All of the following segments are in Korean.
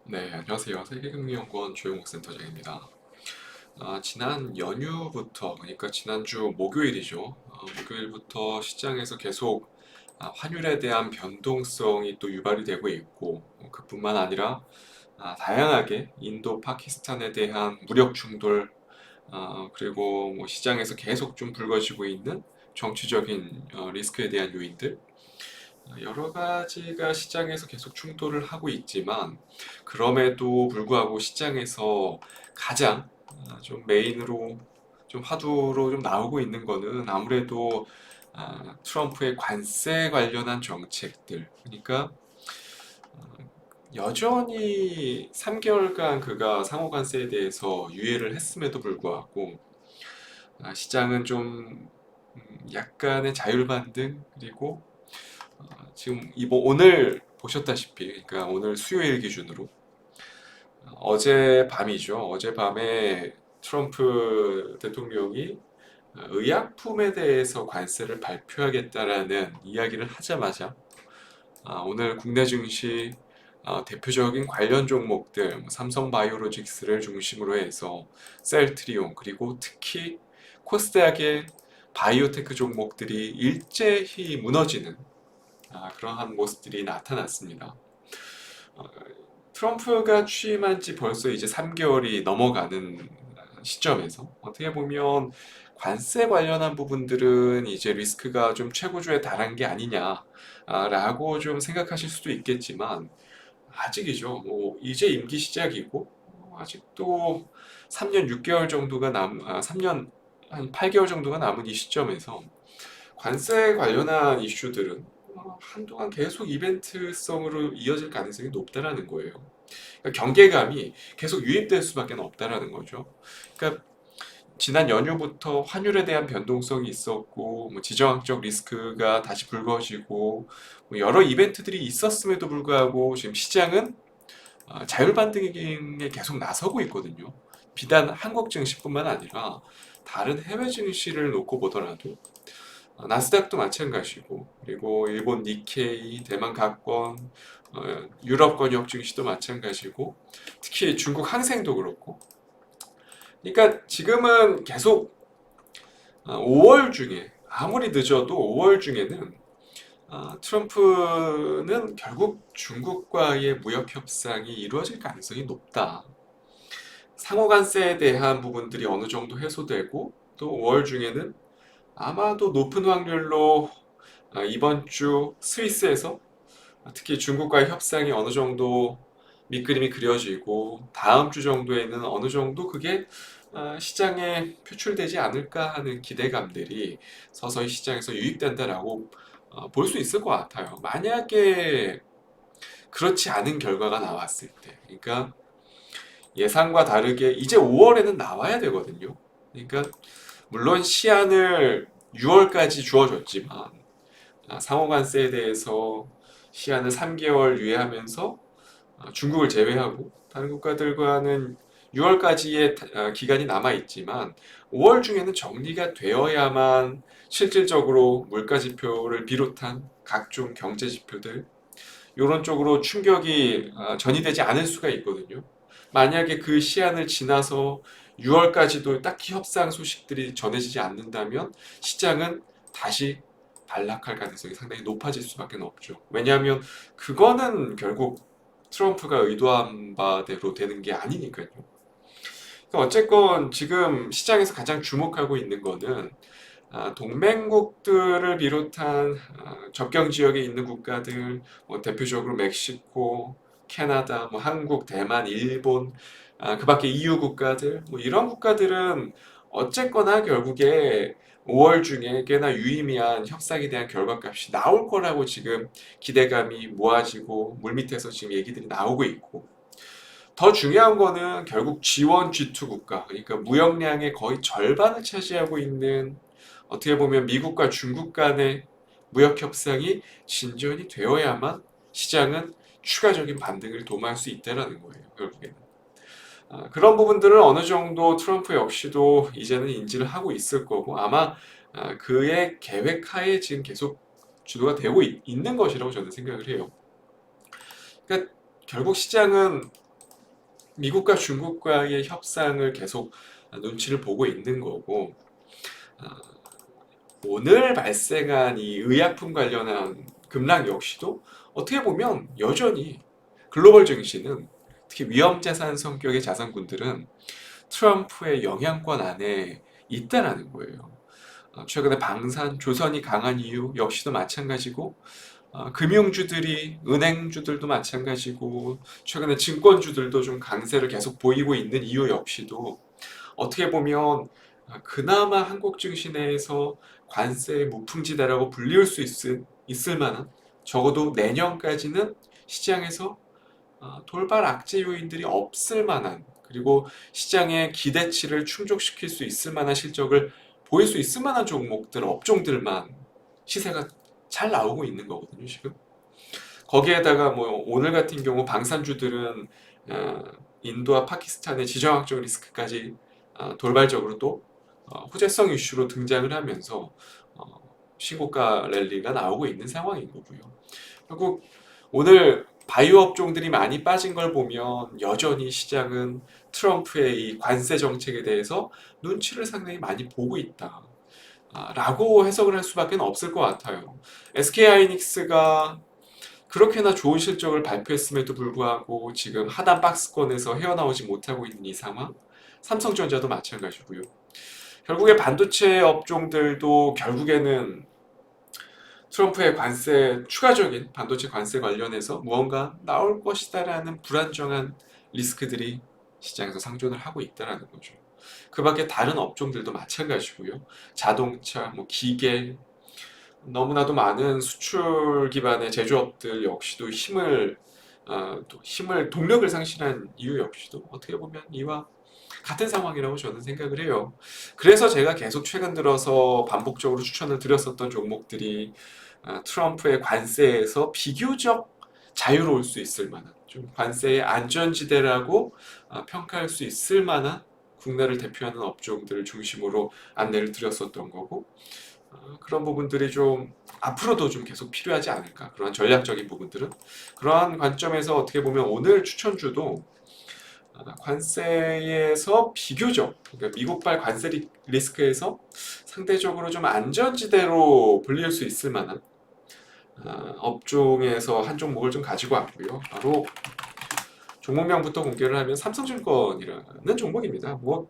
네, 안녕하세요. 세계금융연구원 조영욱 센터장입니다. 지난 연휴부터, 그러니까 지난주 목요일이죠. 목요일부터 시장에서 계속 환율에 대한 변동성이 또 유발이 되고 있고, 그뿐만 아니라 다양하게 인도, 파키스탄에 대한 무력 충돌, 그리고 뭐 시장에서 계속 좀 불거지고 있는 정치적인 리스크에 대한 요인들, 여러 가지가 시장에서 계속 충돌을 하고 있지만 그럼에도 불구하고 시장에서 가장 좀 메인으로 좀 화두로 좀 나오고 있는 거는 아무래도 트럼프의 관세 관련한 정책들. 그러니까 여전히 3개월간 그가 상호 관세에 대해서 유예를 했음에도 불구하고 시장은 좀 약간의 자율 반등, 그리고 지금 이번 오늘 보셨다시피, 그러니까 오늘 수요일 기준으로 어젯밤이죠. 어젯밤에 트럼프 대통령이 의약품에 대해서 관세를 발표하겠다라는 이야기를 하자마자 오늘 국내 증시 대표적인 관련 종목들, 뭐 삼성바이오로직스를 중심으로 해서 셀트리온, 그리고 특히 코스닥의 바이오테크 종목들이 일제히 무너지는 그러한 모습들이 나타났습니다. 어, 트럼프가 취임한 지 벌써 이제 3개월이 넘어가는 시점에서 어떻게 보면 관세 관련한 부분들은 이제 리스크가 좀 최고조에 달한 게 아니냐라고 좀 생각하실 수도 있겠지만 아직이죠. 뭐 이제 임기 시작이고 아직도 3년 6개월 정도가 3년 한 8개월 정도가 남은 이 시점에서 관세 관련한 이슈들은 한동안 계속 이벤트성으로 이어질 가능성이 높다라는 거예요. 그러니까 경계감이 계속 유입될 수밖에 없다라는 거죠. 그러니까 지난 연휴부터 환율에 대한 변동성이 있었고, 뭐 지정학적 리스크가 다시 불거지고, 뭐 여러 이벤트들이 있었음에도 불구하고 지금 시장은 자율 반등에 계속 나서고 있거든요. 비단 한국 증시뿐만 아니라 다른 해외 증시를 놓고 보더라도 나스닥도 마찬가지고, 그리고 일본 니케이, 대만 각권, 유럽 권역 증시도 마찬가지고, 특히 중국 항생도 그렇고. 그러니까 지금은 계속 5월 중에, 아무리 늦어도 5월 중에는 트럼프는 결국 중국과의 무역 협상이 이루어질 가능성이 높다. 상호간세에 대한 부분들이 어느 정도 해소되고, 또 5월 중에는 아마도 높은 확률로 이번 주 스위스에서 특히 중국과의 협상이 어느 정도 밑그림이 그려지고 다음 주 정도에는 어느 정도 그게 시장에 표출되지 않을까 하는 기대감들이 서서히 시장에서 유입된다라고 볼 수 있을 것 같아요. 만약에 그렇지 않은 결과가 나왔을 때, 그러니까 예상과 다르게 이제 5월에는 나와야 되거든요. 그러니까 물론 시한을 6월까지 주어졌지만 상호관세에 대해서 시한을 3개월 유예하면서 중국을 제외하고 다른 국가들과는 6월까지의 기간이 남아 있지만 5월 중에는 정리가 되어야만 실질적으로 물가 지표를 비롯한 각종 경제 지표들 이런 쪽으로 충격이 전이되지 않을 수가 있거든요. 만약에 그 시한을 지나서 6월까지도 딱히 협상 소식들이 전해지지 않는다면 시장은 다시 반락할 가능성이 상당히 높아질 수밖에 없죠. 왜냐하면 그거는 결국 트럼프가 의도한 바대로 되는 게 아니니까요. 그러니까 어쨌건 지금 시장에서 가장 주목하고 있는 거는 동맹국들을 비롯한 접경 지역에 있는 국가들, 뭐 대표적으로 멕시코, 캐나다, 뭐 한국, 대만, 일본, 그밖에 EU 국가들, 뭐 이런 국가들은 어쨌거나 결국에 5월 중에 꽤나 유의미한 협상에 대한 결과값이 나올 거라고 지금 기대감이 모아지고 물밑에서 지금 얘기들이 나오고 있고, 더 중요한 거는 결국 G1, G2 국가, 그러니까 무역량의 거의 절반을 차지하고 있는 어떻게 보면 미국과 중국 간의 무역 협상이 진전이 되어야만 시장은 추가적인 반등을 도모할 수 있다는 거예요, 결국에는. 그런 부분들을 어느 정도 트럼프 역시도 이제는 인지를 하고 있을 거고 아마 그의 계획하에 지금 계속 주도가 되고 있는 것이라고 저는 생각을 해요. 그러니까 결국 시장은 미국과 중국과의 협상을 계속 눈치를 보고 있는 거고, 아, 오늘 발생한 이 의약품 관련한 급락 역시도 어떻게 보면 여전히 글로벌 증시는 특히 위험자산 성격의 자산군들은 트럼프의 영향권 안에 있다라는 거예요. 최근에 방산, 조선이 강한 이유 역시도 마찬가지고, 금융주들이, 은행주들도 마찬가지고, 최근에 증권주들도 좀 강세를 계속 보이고 있는 이유 역시도 어떻게 보면 그나마 한국 증시 내에서 관세의 무풍지대라고 불리울 수 있을 만한, 적어도 내년까지는 시장에서 돌발 악재 요인들이 없을 만한, 그리고 시장의 기대치를 충족시킬 수 있을 만한 실적을 보일 수 있을 만한 종목들, 업종들만 시세가 잘 나오고 있는 거거든요, 지금. 거기에다가 뭐 오늘 같은 경우 방산주들은 어, 인도와 파키스탄의 지정학적 리스크까지 돌발적으로 또 호재성 이슈로 등장을 하면서 신고가 랠리가 나오고 있는 상황인 거고요. 결국 오늘 바이오 업종들이 많이 빠진 걸 보면 여전히 시장은 트럼프의 이 관세 정책에 대해서 눈치를 상당히 많이 보고 있다. 라고 해석을 할 수밖에 없을 것 같아요. SK하이닉스가 그렇게나 좋은 실적을 발표했음에도 불구하고 지금 하단 박스권에서 헤어나오지 못하고 있는 이 상황, 삼성전자도 마찬가지고요. 결국에 반도체 업종들도 결국에는 트럼프의 관세, 추가적인 반도체 관세 관련해서 무언가 나올 것이다라는 불안정한 리스크들이 시장에서 상존을 하고 있다는 거죠. 그 밖에 다른 업종들도 마찬가지고요. 자동차, 뭐 기계, 너무나도 많은 수출 기반의 제조업들 역시도 힘을 동력을 상실한 이유 역시도 어떻게 보면 이와 같은 상황이라고 저는 생각을 해요. 그래서 제가 계속 최근 들어서 반복적으로 추천을 드렸었던 종목들이 트럼프의 관세에서 비교적 자유로울 수 있을 만한, 좀 관세의 안전지대라고 평가할 수 있을 만한 국내를 대표하는 업종들을 중심으로 안내를 드렸었던 거고, 그런 부분들이 좀 앞으로도 좀 계속 필요하지 않을까. 그런 전략적인 부분들은 그러한 관점에서 어떻게 보면 오늘 추천주도 관세에서 비교적, 그러니까 미국발 관세 리스크에서 상대적으로 좀 안전지대로 불릴 수 있을 만한 업종에서 한 종목을 좀 가지고 왔고요. 바로 종목명부터 공개를 하면 삼성증권이라는 종목입니다. 뭐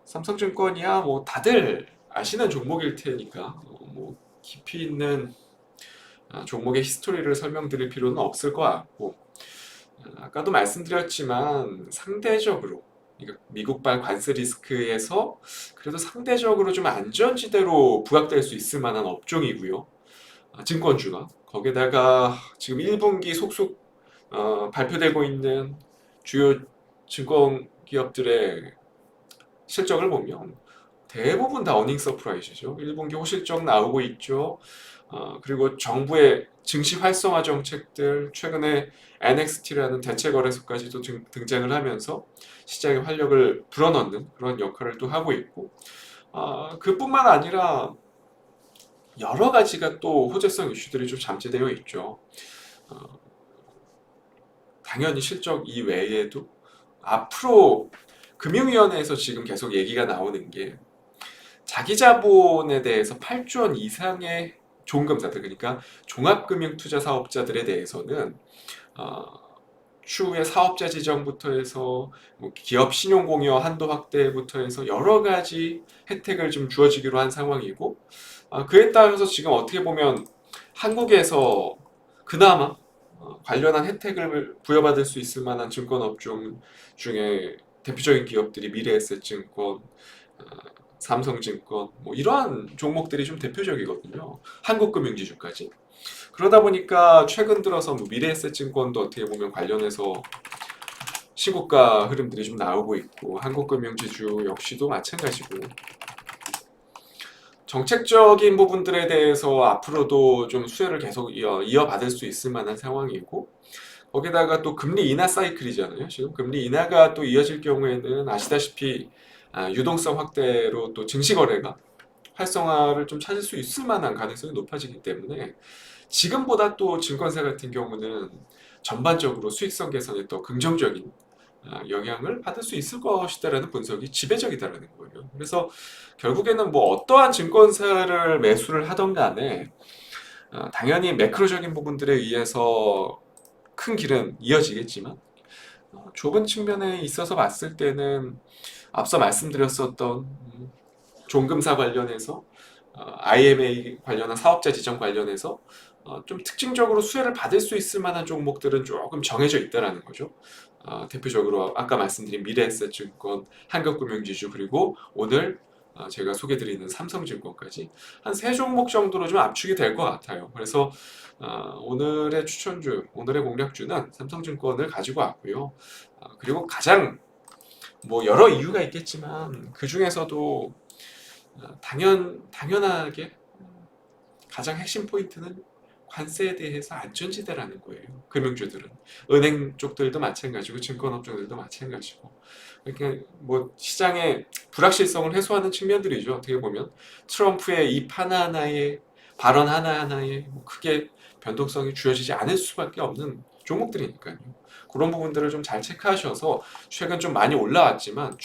삼성증권이야 뭐 다들 아시는 종목일 테니까 뭐 깊이 있는 종목의 히스토리를 설명드릴 필요는 없을 것 같고, 아까도 말씀드렸지만 상대적으로, 그러니까 미국발 관세 리스크에서 그래도 상대적으로 좀 안전지대로 부각될 수 있을 만한 업종이고요. 증권주가 거기다가 지금 1분기 속속 발표되고 있는 주요 증권 기업들의 실적을 보면 대부분 다 어닝 서프라이즈죠. 1분기 호실적 나오고 있죠. 그리고 정부의 증시 활성화 정책들, 최근에 NXT라는 대체 거래소까지도 등장을 하면서 시장의 활력을 불어넣는 그런 역할을 또 하고 있고, 그뿐만 아니라 여러 가지가 또 호재성 이슈들이 좀 잠재되어 있죠. 어, 당연히 실적 이외에도 앞으로 금융위원회에서 지금 계속 얘기가 나오는 게 자기 자본에 대해서 8조 원 이상의 종금사들, 그러니까 종합금융투자 사업자들에 대해서는 어, 추후에 사업자 지정부터 해서 뭐 기업 신용공여 한도 확대부터 해서 여러 가지 혜택을 좀 주어지기로 한 상황이고, 그에 따라서 지금 어떻게 보면 한국에서 그나마 관련한 혜택을 부여받을 수 있을 만한 증권 업종 중에 대표적인 기업들이 미래에셋증권, 어, 삼성증권, 뭐 이러한 종목들이 좀 대표적이거든요. 한국금융지주까지. 그러다 보니까 최근 들어서 뭐 미래에셋증권도 어떻게 보면 관련해서 신고가 흐름들이 좀 나오고 있고, 한국금융지주 역시도 마찬가지고, 정책적인 부분들에 대해서 앞으로도 좀 수혜를 계속 이어받을 수 있을 만한 상황이고, 거기다가 또 금리 인하 사이클이잖아요. 지금 금리 인하가 또 이어질 경우에는 아시다시피 유동성 확대로 또 증시 거래가 활성화를 좀 찾을 수 있을 만한 가능성이 높아지기 때문에 지금보다 또 증권사 같은 경우는 전반적으로 수익성 개선에 더 긍정적인 영향을 받을 수 있을 것이다라는 분석이 지배적이다라는 거예요. 그래서 결국에는 뭐 어떠한 증권사를 매수를 하던 간에 당연히 매크로적인 부분들에 의해서 큰 길은 이어지겠지만 좁은 측면에 있어서 봤을 때는 앞서 말씀드렸었던 종금사 관련해서 IMA 관련한 사업자 지정 관련해서 좀 특징적으로 수혜를 받을 수 있을 만한 종목들은 조금 정해져 있다라는 거죠. 대표적으로 아까 말씀드린 미래에셋증권, 한국금융지주 그리고 오늘 제가 소개드리는 삼성증권까지 한 세 종목 정도로 좀 압축이 될 것 같아요. 그래서 오늘의 추천주, 오늘의 공략주는 삼성증권을 가지고 왔고요. 그리고 가장 뭐 여러 이유가 있겠지만 그 중에서도 당연하게 가장 핵심 포인트는 관세에 대해서 안전지대라는 거예요. 금융주들은 은행 쪽들도 마찬가지고 증권업종들도 마찬가지고 그러니까 뭐 시장의 불확실성을 해소하는 측면들이죠. 어떻게 보면 트럼프의 입 하나하나에 발언 하나하나에 뭐 크게 변동성이 주어지지 않을 수밖에 없는 종목들이니까요. 그런 부분들을 좀 잘 체크하셔서 최근 좀 많이 올라왔지만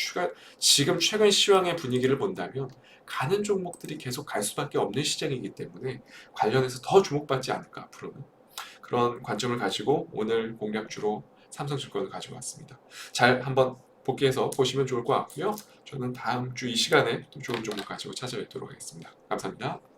지금 최근 시황의 분위기를 본다면 가는 종목들이 계속 갈 수밖에 없는 시장이기 때문에 관련해서 더 주목받지 않을까 앞으로는 그런 관점을 가지고 오늘 공략주로 삼성증권을 가지고 왔습니다. 잘 한번 복귀해서 보시면 좋을 것 같고요. 저는 다음 주 이 시간에 또 좋은 종목 가지고 찾아뵙도록 하겠습니다. 감사합니다.